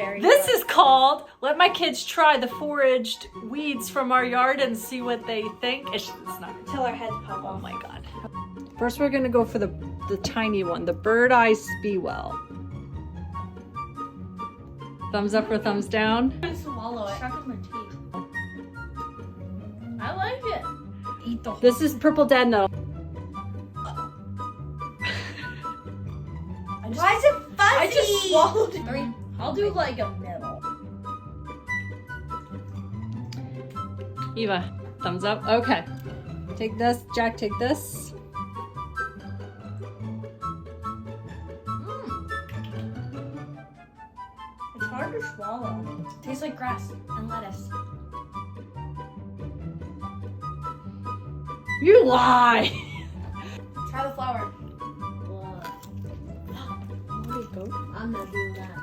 This is called Let My Kids Try the Foraged Weeds from Our Yard and See What They Think. It's not. Until our heads pop Oh off. my god. First we're gonna go for the tiny one, the Bird Eye Speewell. Thumbs up or thumbs down? I swallow it. Stuck in my teeth. I like it. Eat the whole This is Purple Dead Nettle. Why is it fuzzy? I just swallowed it. I'll do like a middle. Eva, thumbs up. Okay. Take this. Jack, take this. It's hard to swallow. Tastes like grass and lettuce. You lie! Try the flower. Where'd it go? I'm not doing that.